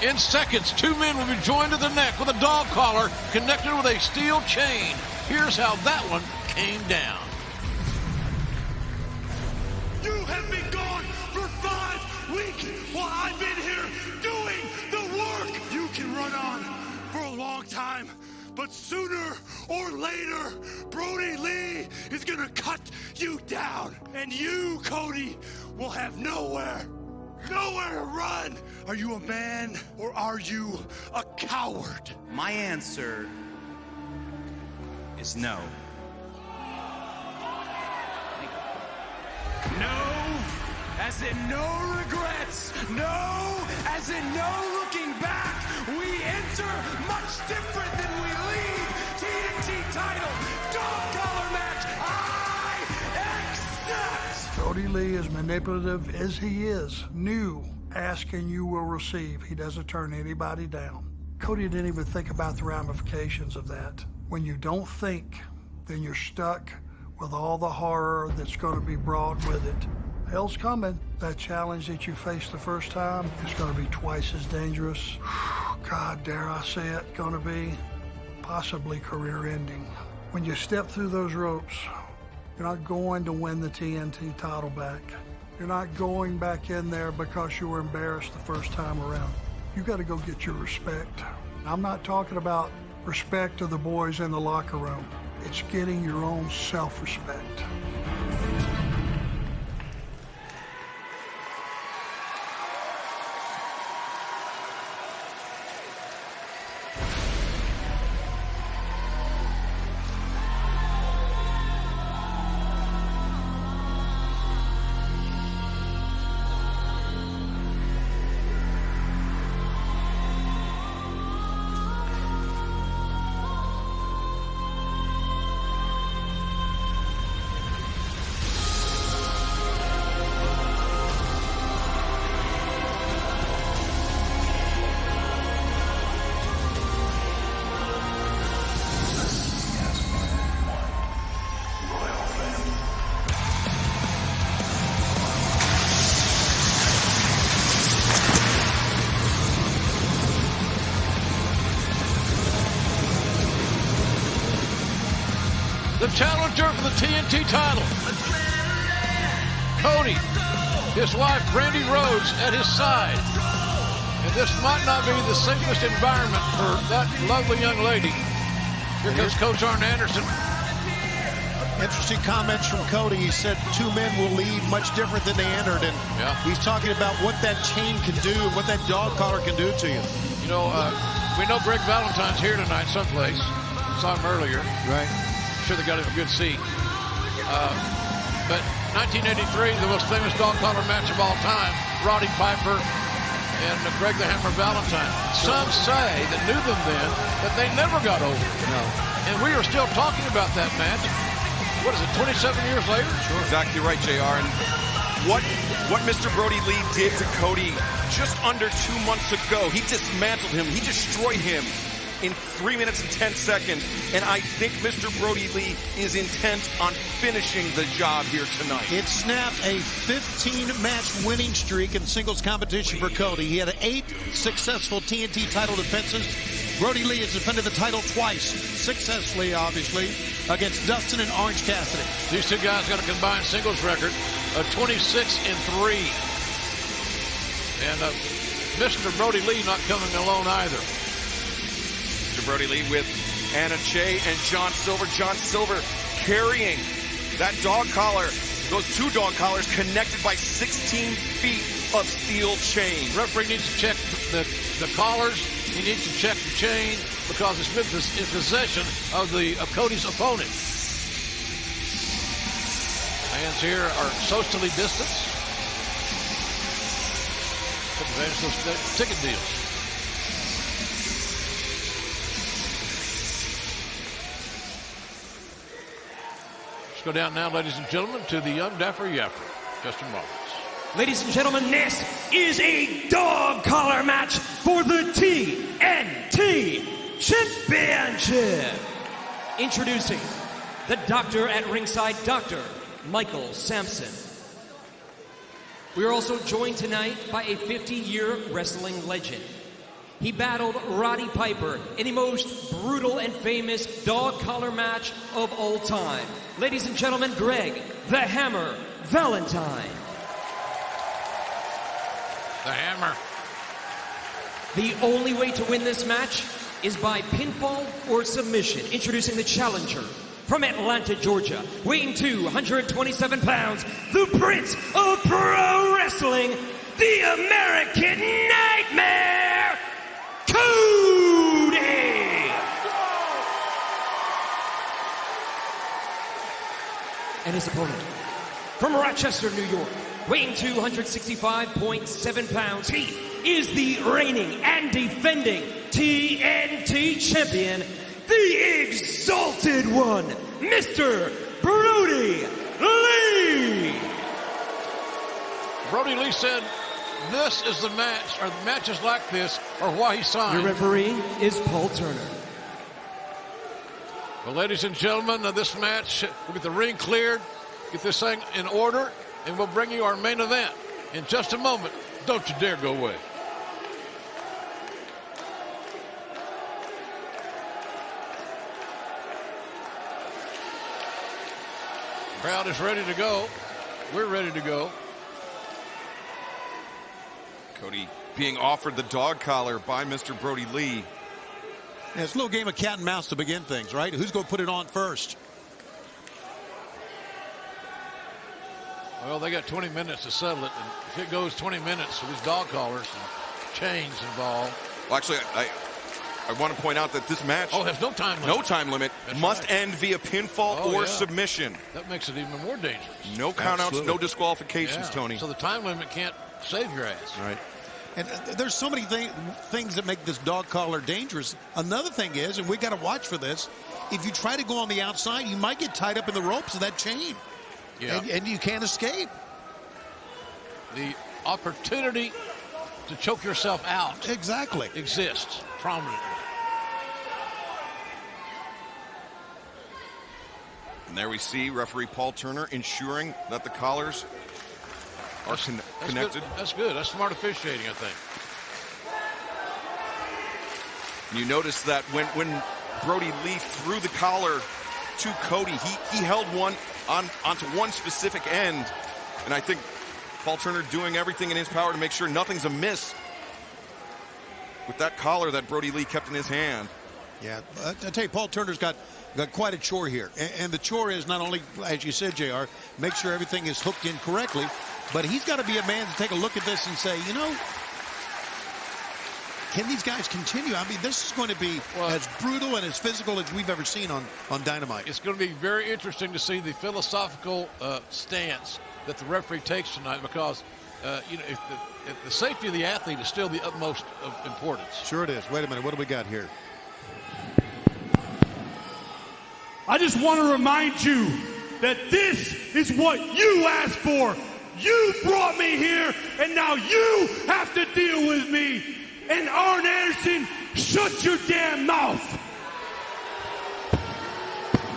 In seconds, two men will be joined to the neck with a dog collar connected with a steel chain. Here's how that one came down. You have been gone for 5 weeks while I've been here doing the work. You can run on for a long time, but sooner or later, Brodie Lee is gonna cut you down. And you, Cody, will have nowhere to run. Are you a man or are you a coward? My answer is no. No, as in no regrets. No, as in no looking back. We enter much different than we leave. TNT title, dog collar match. I accept. Brodie Lee, as manipulative as he is, knew ask and you will receive. He doesn't turn anybody down. Cody didn't even think about the ramifications of that. When you don't think, then you're stuck with all the horror that's going to be brought with it. Hell's coming. That challenge that you faced the first time is going to be twice as dangerous. God, dare I say it, going to be possibly career-ending. When you step through those ropes, you're not going to win the TNT title back. You're not going back in there because you were embarrassed the first time around. You got to go get your respect. I'm not talking about respect of the boys in the locker room. It's getting your own self-respect. The challenger for the TNT title, Cody, his wife Brandy Rhodes at his side. And this might not be the safest environment for that lovely young lady. Here comes Coach Arn Anderson. Interesting comments from Cody. He said two men will leave much different than they entered, and he's talking about what that chain can do and what that dog collar can do to you. You know, we know Greg Valentine's here tonight someplace. Saw him earlier. Right. Sure they got him a good seat. But 1983, the most famous dog collar match of all time, Roddy Piper and Greg the Hammer Valentine. Some say that knew them then that they never got over. No. And we are still talking about that match. What is it, 27 years later? Sure. Exactly right, JR. And what Mr. Brodie Lee did to Cody just under 2 months ago, he dismantled him. He destroyed him in 3 minutes and 10 seconds. And I think Mr. Brodie Lee is intent on finishing the job here tonight. It snapped a 15-match winning streak in singles competition for Cody. He had 8 successful TNT title defenses. Brodie Lee has defended the title twice, successfully, obviously, against Dustin and Orange Cassidy. These two guys got a combined singles record of 26-3. And Mr. Brodie Lee not coming alone either. Mr. Brodie Lee with Anna Jay and John Silver. John Silver carrying that dog collar. Those two dog collars connected by 16 feet of steel chain. Referee needs to check the collars. He needs to check the chain because it's in possession of Cody's opponent. Fans here are socially distanced. Took advantage of those ticket deals. Let's go down now, ladies and gentlemen, to the young Dapper Yapper, Justin Roberts. Ladies and gentlemen, this is a dog collar match for the TNT Championship. Introducing the doctor at ringside, Dr. Michael Sampson. We are also joined tonight by a 50-year wrestling legend, he battled Roddy Piper in the most brutal and famous dog collar match of all time. Ladies and gentlemen, Greg the Hammer Valentine. The Hammer. The only way to win this match is by pinfall or submission. Introducing the challenger from Atlanta, Georgia, weighing 227 pounds, the Prince of Pro Wrestling, the American Nightmare, Cody! And his opponent from Rochester, New York, weighing 265.7 pounds, he is the reigning and defending TNT champion, the Exalted One, Mr. Brodie Lee. Brodie Lee said this is the match, or the matches like this are why he signed. Your referee is Paul Turner. Well, ladies and gentlemen, this match, we'll get the ring cleared, get this thing in order, and we'll bring you our main event in just a moment. Don't you dare go away. Crowd is ready to go. We're ready to go. Cody being offered the dog collar by Mr. Brodie Lee. Yeah, it's a little game of cat and mouse to begin things, right? Who's going to put it on first? Well, they got 20 minutes to settle it, and if it goes 20 minutes with these dog collars and chains involved. Well, actually, I want to point out that this match... Oh, has no time limit. No time limit. That's must right. end via pinfall or submission. That makes it even more dangerous. No countouts, no disqualifications, Tony. So the time limit can't save your ass. Right. And there's so many things that make this dog collar dangerous. Another thing is, and we got to watch for this, if you try to go on the outside, you might get tied up in the ropes of that chain. Yeah. And you can't escape. The opportunity to choke yourself out Exactly. exists prominently. And there we see referee Paul Turner ensuring that the collars are connected. Good. That's good. That's smart officiating, I think. And you notice that when Brodie Lee threw the collar to Cody, he held one onto one specific end. And I think Paul Turner doing everything in his power to make sure nothing's amiss with that collar that Brodie Lee kept in his hand. Yeah, I tell you, Paul Turner's got quite a chore here. And the chore is not only, as you said, JR, make sure everything is hooked in correctly, but he's got to be a man to take a look at this and say, you know, can these guys continue? I mean, this is going to be as brutal and as physical as we've ever seen on Dynamite. It's going to be very interesting to see the philosophical stance that the referee takes tonight, because you know, if the safety of the athlete is still the utmost of importance. Sure it is. Wait a minute. What do we got here? I just want to remind you that this is what you asked for. You brought me here, and now you have to deal with me. And Arn Anderson, shut your damn mouth.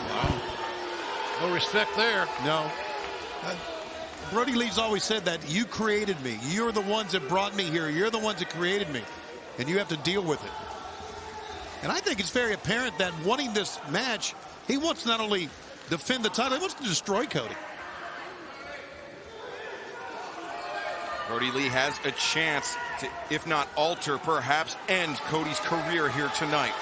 Wow. No respect there. No. Brodie Lee's always said that you created me. You're the ones that brought me here. You're the ones that created me. And you have to deal with it. And I think it's very apparent that wanting this match, he wants to not only defend the title, he wants to destroy Cody. Brodie Lee has a chance to, if not alter, perhaps end Cody's career here tonight.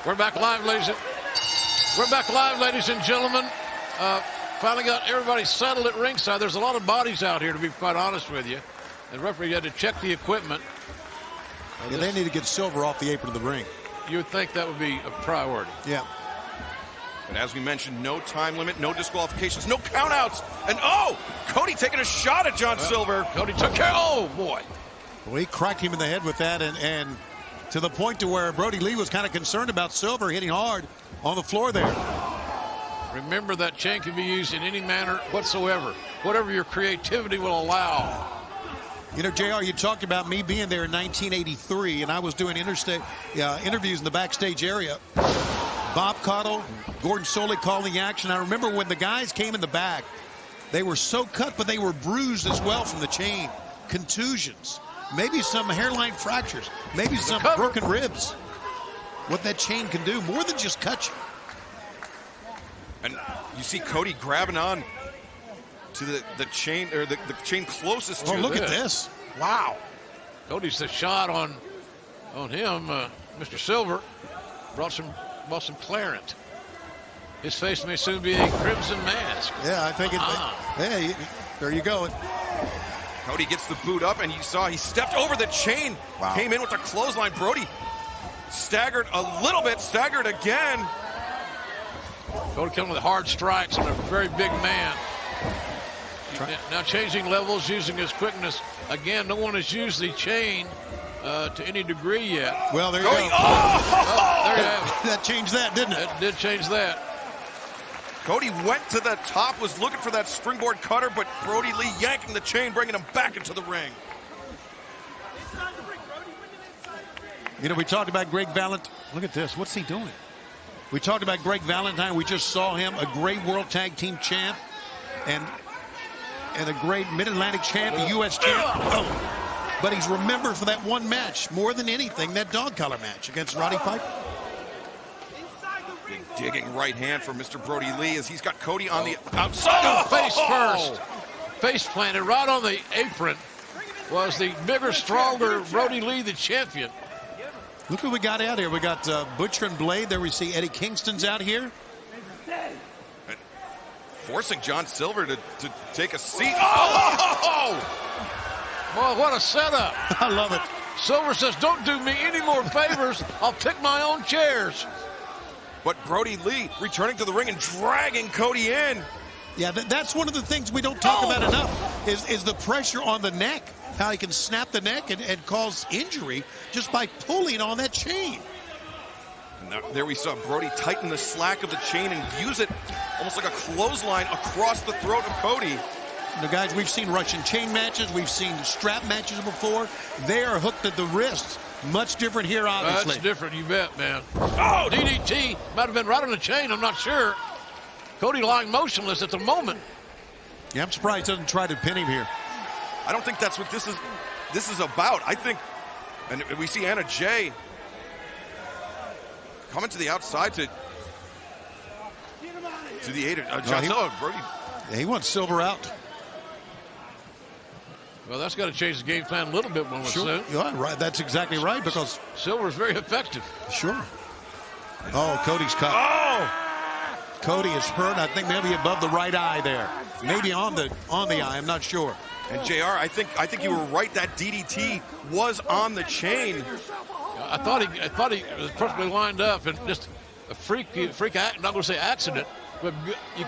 We're back live, ladies and gentlemen. Finally got everybody settled at ringside. There's a lot of bodies out here, to be quite honest with you. And referee had to check the equipment. Yeah, they need to get Silver off the apron of the ring. You would think that would be a priority. Yeah. But as we mentioned, no time limit, no disqualifications, no countouts. And Cody taking a shot at John Silver. Cody took care. Oh, boy. Well, he cracked him in the head with that, and to the point to where Brodie Lee was kind of concerned about Silver hitting hard on the floor there. Remember, that chain can be used in any manner whatsoever, whatever your creativity will allow. You know, JR, you talked about me being there in 1983, and I was doing interviews in the backstage area. Bob Caudle, Gordon Solie calling the action. I remember when the guys came in the back, they were so cut, but they were bruised as well from the chain. Contusions, maybe some hairline fractures, maybe some broken ribs. What that chain can do, more than just cut you. And you see Cody grabbing on to the chain, or the chain closest to Oh, look at this. Wow. Cody's the shot on him. Mr. Silver brought some claret. His face may soon be a crimson mask. Yeah, I think hey, there you go. Cody gets the boot up, and you saw he stepped over the chain. Wow. Came in with a clothesline. Brodie staggered a little bit, staggered again. Cody coming with hard strikes on a very big man. Now changing levels, using his quickness. Again, no one has used the chain to any degree yet. Well, there you go. Oh, there you have it. That changed that, didn't it? That did change that. Cody went to the top, was looking for that springboard cutter, but Brodie Lee yanking the chain, bringing him back into the ring. You know, we talked about Greg Valentine. Look at this. What's he doing? We talked about Greg Valentine. We just saw him, a great World Tag Team champ and a great Mid-Atlantic champ, a U.S. champ. Oh. But he's remembered for that one match, more than anything, that dog collar match against Roddy Piper. Big digging right hand for Mr. Brodie Lee as he's got Cody on the outside. Face first. Face planted right on the apron was the bigger, stronger Brodie Lee, the champion. Look what we got out here. We got Butcher and Blade. There we see Eddie Kingston's out here. And forcing John Silver to take a seat. Oh! Boy, what a setup. I love it. Silver says, don't do me any more favors. I'll pick my own chairs. But Brodie Lee returning to the ring and dragging Cody in. Yeah, that's one of the things we don't talk about enough is the pressure on the neck. How he can snap the neck and cause injury just by pulling on that chain. And there we saw Brodie tighten the slack of the chain and use it almost like a clothesline across the throat of Cody. You know, guys, we've seen Russian chain matches. We've seen strap matches before. They are hooked at the wrists. Much different here, obviously. That's different, you bet, man. Oh, DDT might have been right on the chain. I'm not sure. Cody lying motionless at the moment. Yeah, I'm surprised he doesn't try to pin him here. I don't think that's what this is about. I think, and we see Anna Jay coming to the outside to the aid of John Silver. Brodie. Yeah, he wants Silver out. Well, that's got to change the game plan a little bit when we're soon. Yeah, right. That's exactly right, because Silver's very effective. Sure. Oh, Cody's cut. Oh! Cody is hurt. I think maybe above the right eye there. Maybe on the eye. I'm not sure. And JR, I think you were right. That DDT was on the chain. I thought he was perfectly lined up, and just a freak act. Not going to say accident, but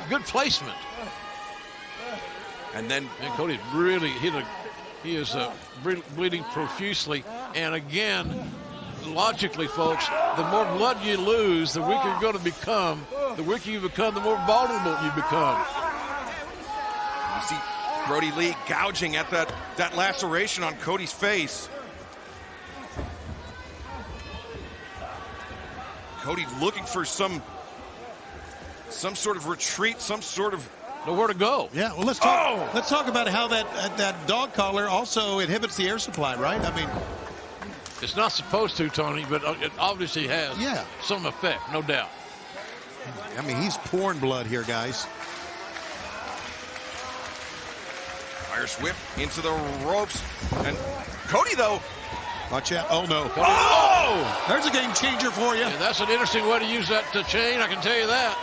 good placement. And then Cody really he is bleeding profusely. And again, logically, folks, the more blood you lose, the weaker you're going to become. The weaker you become, the more vulnerable you become. You see Brodie Lee gouging at that laceration on Cody's face. Cody looking for some sort of retreat, some sort of nowhere to go. Yeah, well, let's talk about how that dog collar also inhibits the air supply, right? I mean, it's not supposed to, Tony, but it obviously has some effect, no doubt. I mean, he's pouring blood here, guys. Irish whip into the ropes. And Cody, though. Watch out. Oh, no. Cody. Oh! There's a game changer for you. Yeah, that's an interesting way to use that chain, I can tell you that.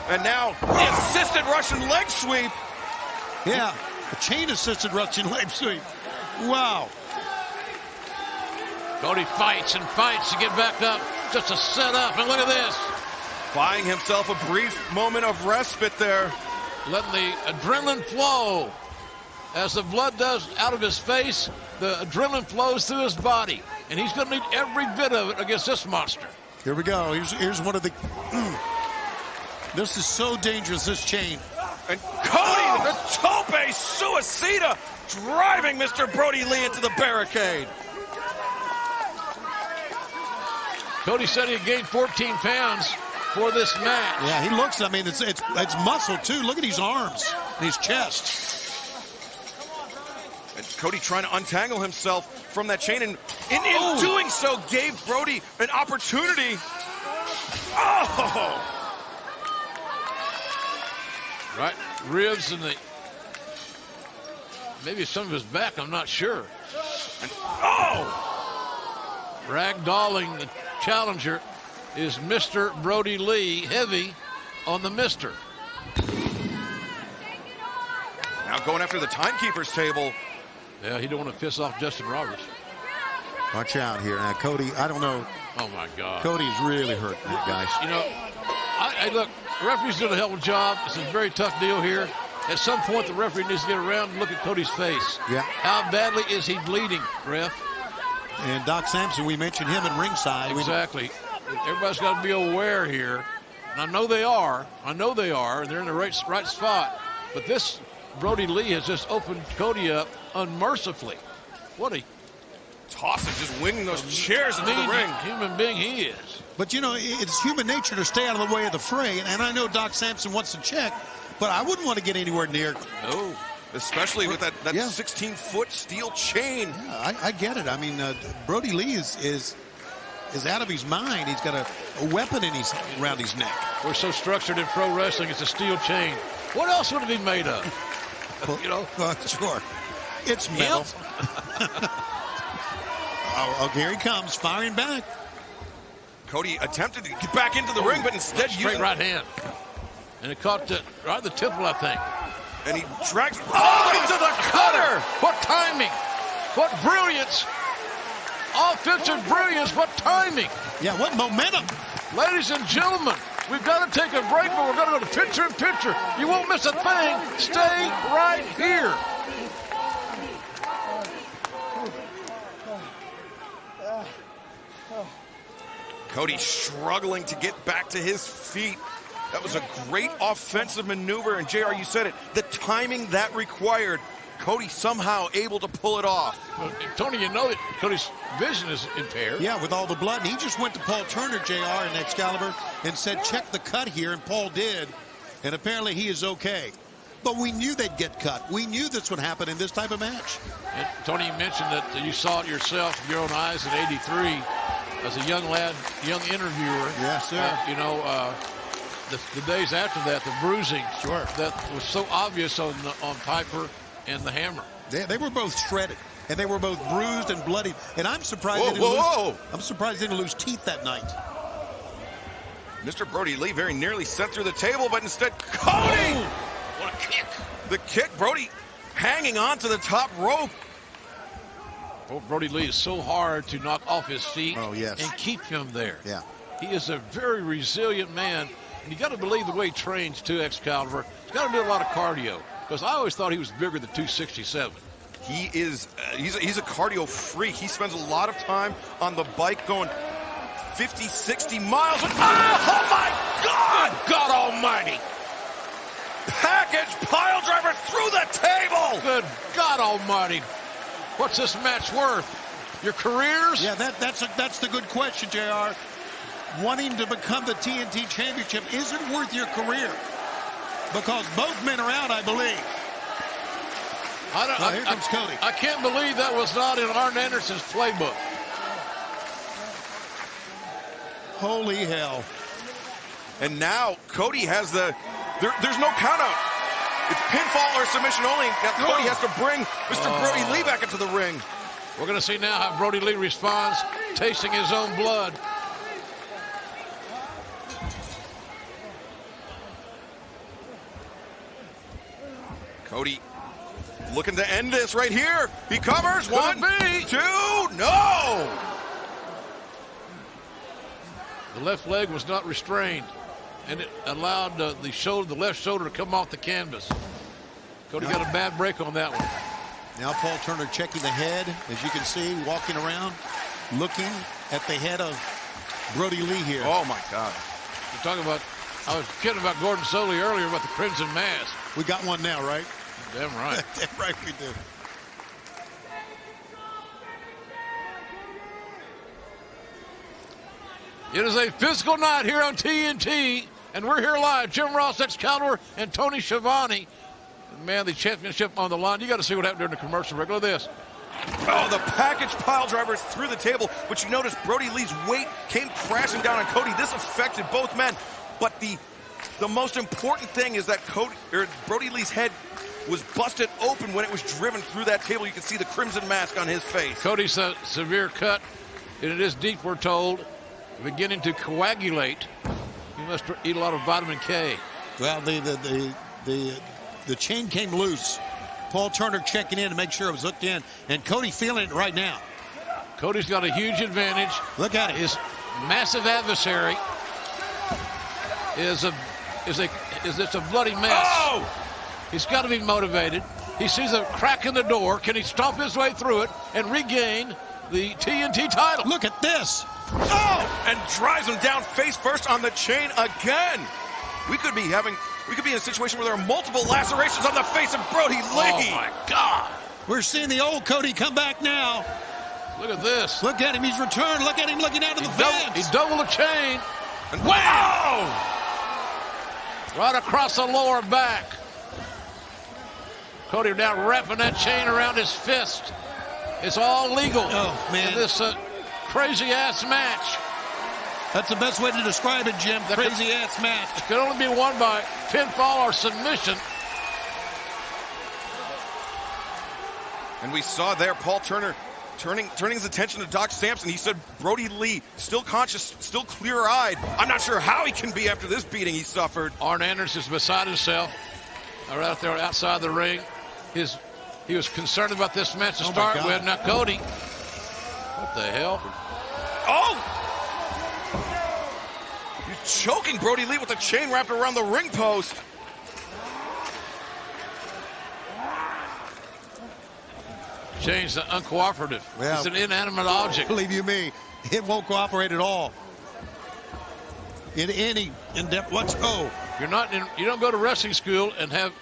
And now, the assisted Russian leg sweep. Yeah, a chain-assisted Russian leg sweep. Wow. Cody fights and fights to get back up, just to set up, and look at this. Buying himself a brief moment of respite there. Letting the adrenaline flow. As the blood does out of his face, the adrenaline flows through his body. And he's going to need every bit of it against this monster. Here we go. Here's one of the... This is so dangerous, this chain. And Cody, the tope suicida, driving Mr. Brodie Lee into the barricade. Cody said he had gained 14 pounds. for this match. Yeah, he looks, I mean, it's muscle, too. Look at his arms and his chest. And Cody trying to untangle himself from that chain, and in doing so, gave Brodie an opportunity. Oh! Right, ribs and maybe some of his back, I'm not sure. And, ragdolling the challenger is Mr. Brodie Lee, heavy on the mister. Now going after the timekeeper's table. Yeah, he don't want to piss off Justin Roberts. Watch out here. Now, Cody, I don't know. Oh, my God. Cody's really hurting that, guys. You know, I look, the referee's doing a hell of a job. It's a very tough deal here. At some point, the referee needs to get around and look at Cody's face. Yeah. How badly is he bleeding, ref? And Doc Sampson, we mentioned him at ringside. Exactly. Everybody's got to be aware here. And I know they are. And they're in the right spot. But this Brodie Lee has just opened Cody up unmercifully. What a tossing, just winging those chairs into the ring. Human being he is. But, you know, it's human nature to stay out of the way of the fray. And I know Doc Sampson wants to check, but I wouldn't want to get anywhere near. No, especially with that 16-foot steel chain. Yeah, I get it. I mean, Brodie Lee is out of his mind. He's got a weapon around his neck. We're so structured in pro wrestling, it's a steel chain. What else would it be made of? Well, you know? Sure. It's metal. Here he comes, firing back. Cody attempted to get back into the ring, but instead straight right hand. And it caught right the temple, I think. And he drags into the cutter. What timing. What brilliance. Offensive brilliance. What timing. Yeah, what momentum. Ladies and gentlemen, we've got to take a break, but we're going to go to picture-in-picture. You won't miss a thing. Stay right here. Cody struggling to get back to his feet. That was a great offensive maneuver, and JR, you said it, the timing that required. Cody somehow able to pull it off. Well, Tony, you know that Cody's vision is impaired. Yeah, with all the blood. And he just went to Paul Turner, JR, in Excalibur, and said, check the cut here, and Paul did. And apparently he is okay. But we knew they'd get cut. We knew this would happen in this type of match. And Tony, you mentioned that you saw it yourself with your own eyes in '83 as a young lad, young interviewer. Yes, sir. The days after that, the bruising that was so obvious on Piper and the Hammer. They were both shredded, and they were both bruised and bloody. And I'm surprised I'm surprised they didn't lose teeth that night. Mr. Brodie Lee very nearly sent through the table, but instead Cody! What a kick. The kick, Brodie hanging on to the top rope. Oh, Brodie Lee is so hard to knock off his feet and keep him there. Yeah. He is a very resilient man. And you got to believe the way he trains too, Excalibur. He's got to do a lot of cardio, because I always thought he was bigger than 267. He is, he's a cardio freak. He spends a lot of time on the bike going 50, 60 miles. Oh my God! Good God almighty. Package pile driver through the table. Good God almighty. What's this match worth? Your careers? Yeah, that's the good question, JR. Wanting to become the TNT Championship isn't worth your career, because both men are out, I believe. Here comes Cody. I can't believe that was not in Arn Anderson's playbook. Holy hell. And now Cody has there's no count out. It's pinfall or submission only. Now Cody has to bring Mr. Brodie Lee back into the ring. We're going to see now how Brodie Lee responds, tasting his own blood. Cody looking to end this right here. He covers. Could 1, 2, no! The left leg was not restrained, and it allowed the left shoulder to come off the canvas. Cody got a bad break on that one. Now Paul Turner checking the head, as you can see, walking around, looking at the head of Brodie Lee here. Oh my God. You're talking about, I was kidding about Gordon Soley earlier about the Crimson Mask. We got one now, right? Damn right. Damn right we do. It is a physical night here on TNT, and we're here live. Jim Ross, Excalibur, and Tony Schiavone. Man, the championship on the line. You got to see what happened during the commercial break. Look at this. Oh, the package pile drivers through the table, but you notice Brodie Lee's weight came crashing down on Cody. This affected both men, but the most important thing is that Brodie Lee's head was busted open when it was driven through that table. You can see the crimson mask on his face. Cody's a severe cut, and it is deep, we're told, beginning to coagulate. He must eat a lot of vitamin K. Well, the chain came loose. Paul Turner checking in to make sure it was hooked in, and Cody feeling it right now. Cody's got a huge advantage. Look at it. His massive adversary is a bloody mess. Oh! He's got to be motivated. He sees a crack in the door. Can he stomp his way through it and regain the TNT title? Look at this. Oh! And drives him down face first on the chain again. We could be in a situation where there are multiple lacerations on the face of Brodie Lee. Oh my God! We're seeing the old Cody come back now. Look at this. Look at him. He's returned. Look at him looking out of the fence. He doubled the chain. And wow! Right across the lower back. Cody now wrapping that chain around his fist. It's all legal. Oh, man. In this crazy-ass match. That's the best way to describe it, Jim. Crazy-ass match. It could only be won by pinfall or submission. And we saw there Paul Turner turning his attention to Doc Sampson. He said Brodie Lee, still conscious, still clear-eyed. I'm not sure how he can be after this beating he suffered. Arn Anderson's beside himself. Right out there outside the ring. He was concerned about this match to start with. Now Cody. What the hell? Oh! He's choking Brodie Lee with the chain wrapped around the ring post. Chain's uncooperative. Yeah. It's an inanimate object. Believe you me, it won't cooperate at all. In any in-depth, You don't go to wrestling school and have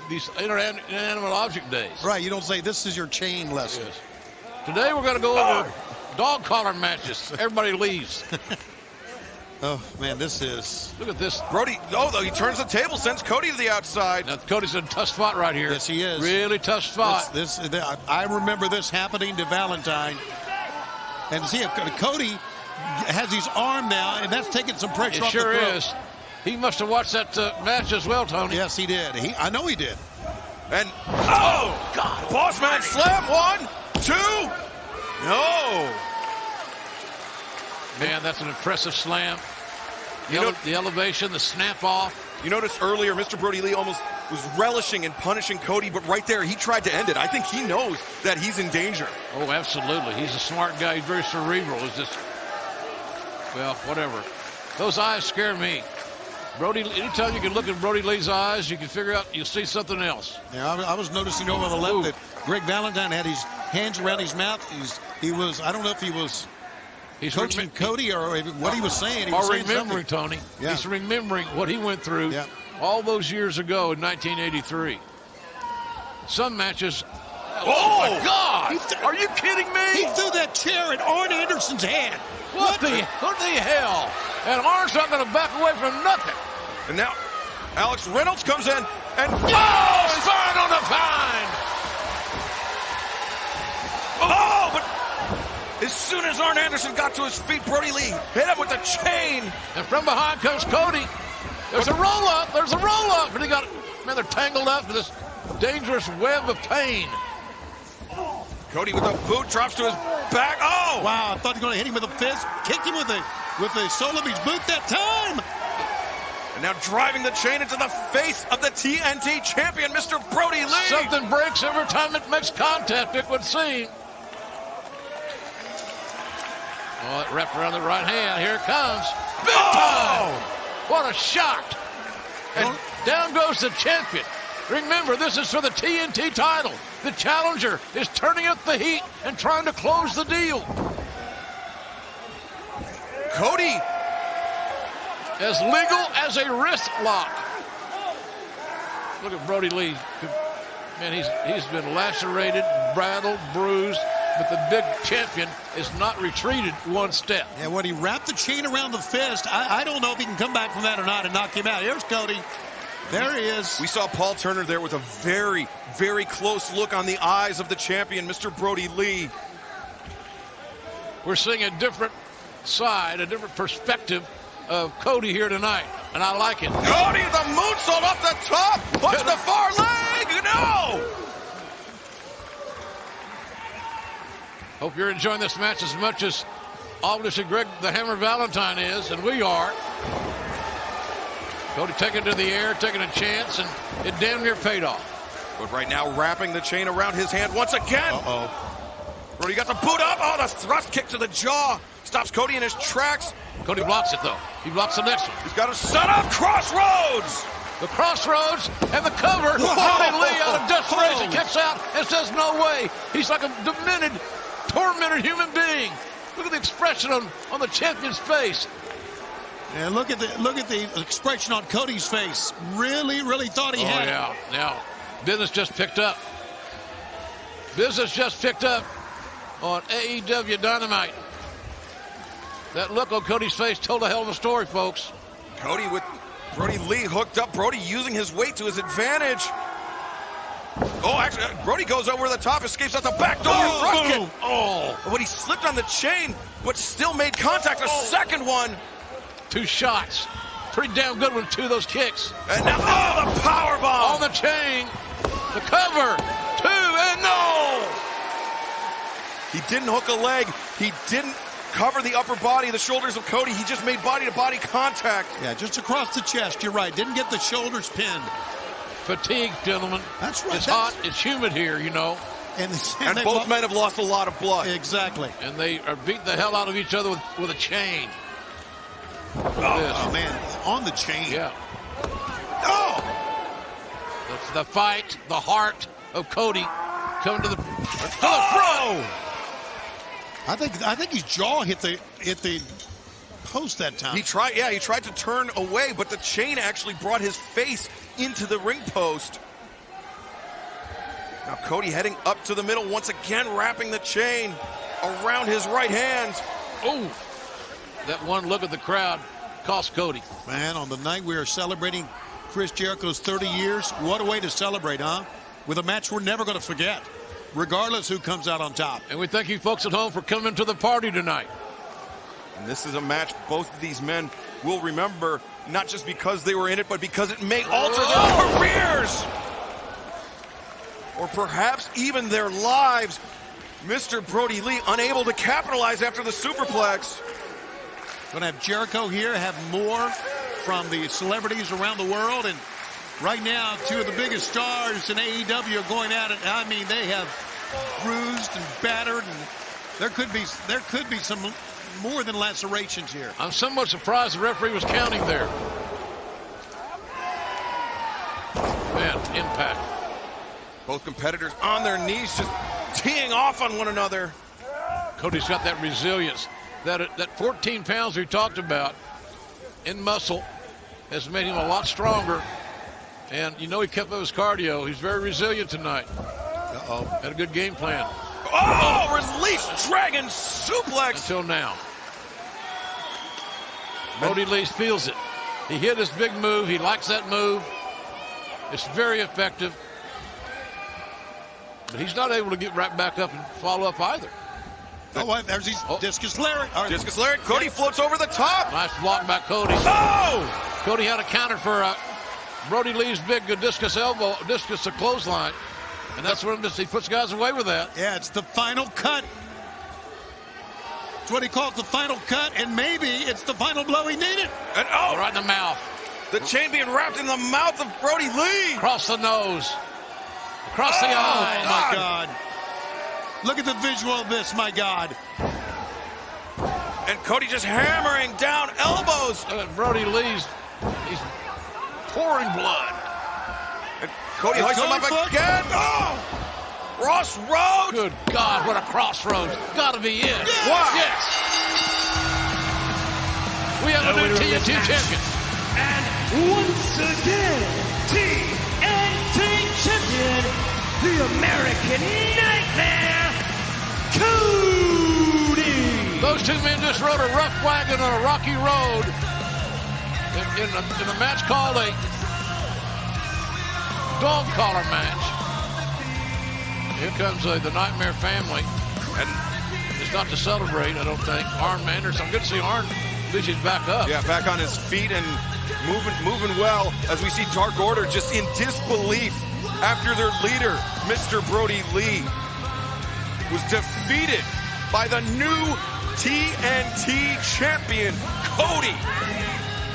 these inanimate object days. Right, you don't say this is your chain lesson. Yes. Today we're going to go over dog collar matches. Everybody leaves. Oh, man, this is... Look at this. Brodie, he turns the table, sends Cody to the outside. Now, Cody's in a tough spot right here. Yes, he is. Really tough spot. I remember this happening to Valentine. And see, Cody has his arm now, and that's taking some pressure off the throat. It sure is. He must have watched that match as well, Tony. Yes, he did. I know he did. And, God. Boss man slam. 1, 2. No. Man, that's an impressive slam. The elevation, the snap off. You noticed earlier Mr. Brodie Lee almost was relishing and punishing Cody, but right there he tried to end it. I think he knows that he's in danger. Oh, absolutely. He's a smart guy. He's very cerebral. It's just, well, whatever. Those eyes scare me. Brodie, anytime you can look at Brodie Lee's eyes, you can figure out, you'll see something else. Yeah, I was noticing over on the left that Greg Valentine had his hands around his mouth. He was, I don't know if he was coaching Cody or what he was saying. He was saying remembering something. Tony. Yeah. He's remembering what he went through all those years ago in 1983. Some matches. Oh my God! Are you kidding me? He threw that chair at Arn Anderson's head. What the hell? And Arn's not going to back away from nothing. And now Alex Reynolds comes in and spine on the pine. Oh, but as soon as Arn Anderson got to his feet, Brodie Lee hit him with the chain. And from behind comes Cody. There's a roll up. There's a roll up. And they're tangled up in this dangerous web of pain. Cody with a boot drops to his back. Oh! Wow, I thought he was going to hit him with a fist. Kicked him with the sole of his boot that time. And now driving the chain into the face of the TNT champion, Mr. Brodie Lee. Something breaks every time it makes contact, it would seem. Oh, it wrapped around the right hand. Here it comes. Big time! What a shot. And down goes the champion. Remember, this is for the TNT title. The challenger is turning up the heat and trying to close the deal. Cody. As legal as a wrist lock. Look at Brodie Lee. Man, he's been lacerated, rattled, bruised. but the big champion is not retreated one step. Yeah, when he wrapped the chain around the fist, I don't know if he can come back from that or not and knock him out. Here's Cody. There he is. We saw Paul Turner there with a very, very close look on the eyes of the champion, Mr. Brodie Lee. We're seeing a different side, a different perspective of Cody here tonight, and I like it. Cody, the moonsault off the top, push the far leg, no! Hope you're enjoying this match as much as obviously Greg the Hammer Valentine is, and we are. Cody taking to the air, taking a chance, and it damn near paid off. But right now, wrapping the chain around his hand once again. Brody got the boot up. Oh, the thrust kick to the jaw. Stops Cody in his tracks. Cody blocks it, though. He blocks the next one. He's got a set up. Crossroads. The crossroads and the cover. Brodie Lee out of desperation kicks out and says, no way. He's like a demented, tormented human being. Look at the expression on the champion's face. And look at the expression on Cody's face. Really thought he had it. Yeah. Now, business just picked up. Business just picked up on AEW Dynamite. That look on Cody's face told a hell of a story, folks. Cody with Brodie Lee hooked up. Brodie using his weight to his advantage. Oh, actually, Brodie goes over the top, escapes out the back door. Thrust kick. Oh, but he slipped on the chain, but still made contact. A second one. 2 shots. Pretty damn good with 2 of those kicks. And now, the power bomb. On the chain. The cover. 2 and no. He didn't hook a leg. He didn't cover the upper body, the shoulders of Cody. He just made body-to-body contact. Yeah, just across the chest. You're right. Didn't get the shoulders pinned. Fatigue, gentlemen. That's right. It's hot. It's humid here, you know. And both men have lost a lot of blood. Exactly. And they are beating the hell out of each other with a chain. Oh, man. On the chain. Yeah. That's the fight, the heart of Cody coming to the front. I think his jaw hit the post that time. He tried to turn away, but the chain actually brought his face into the ring post. Now Cody heading up to the middle once again, wrapping the chain around his right hand. Oh, that one look at the crowd cost Cody. Man, on the night we are celebrating Chris Jericho's 30 years, what a way to celebrate, huh? With a match we're never going to forget, regardless who comes out on top. And we thank you folks at home for coming to the party tonight. And this is a match both of these men will remember, not just because they were in it, but because it may alter their careers. Or perhaps even their lives. Mr. Brodie Lee unable to capitalize after the superplex. Going to have Jericho here, have more from the celebrities around the world. And right now, 2 of the biggest stars in AEW are going at it. I mean, they have bruised and battered, and there could be some more than lacerations here. I'm somewhat surprised the referee was counting there. Man, impact. Both competitors on their knees, just teeing off on one another. Cody's got that resilience. That 14 pounds we talked about in muscle has made him a lot stronger. And you know he kept up his cardio. He's very resilient tonight. Had a good game plan. Oh, release dragon suplex. Until now. Brodie Lee feels it. He hit his big move. He likes that move. It's very effective. But he's not able to get right back up and follow up either. There's his discus lariat. Discus lariat. Cody floats over the top. Nice block by Cody. Oh! Cody had a counter for Brodie Lee's big discus clothesline. And that's when he puts guys away with that. Yeah, it's the final cut. It's what he calls the final cut, and maybe it's the final blow he needed. And right in the mouth. The chain being wrapped in the mouth of Brodie Lee. Across the nose. Across the eye. Oh, my God. Look at the visual of this, my God. And Cody just hammering down elbows. Brodie Lee's, he's pouring blood. And Cody hoists him up again. Oh! Crossroads. Good God, what a crossroads. Gotta be it. Wow. Yes. We have a new TNT champion. And once again, TNT champion, the American Nightmare, Cody. Those two men just rode a rough wagon on a rocky road in a match called a dog collar match. Here comes the Nightmare family. And it's not to celebrate, I don't think. Arn Anderson. Good to see Arn. He's back up. yeah, back on his feet and moving well as we see Dark Order just in disbelief after their leader, Mr. Brodie Lee, was defeated by the new TNT champion, Cody.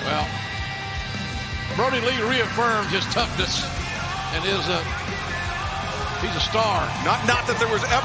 Well, Brodie Lee reaffirmed his toughness and he's a star. Not that there was ever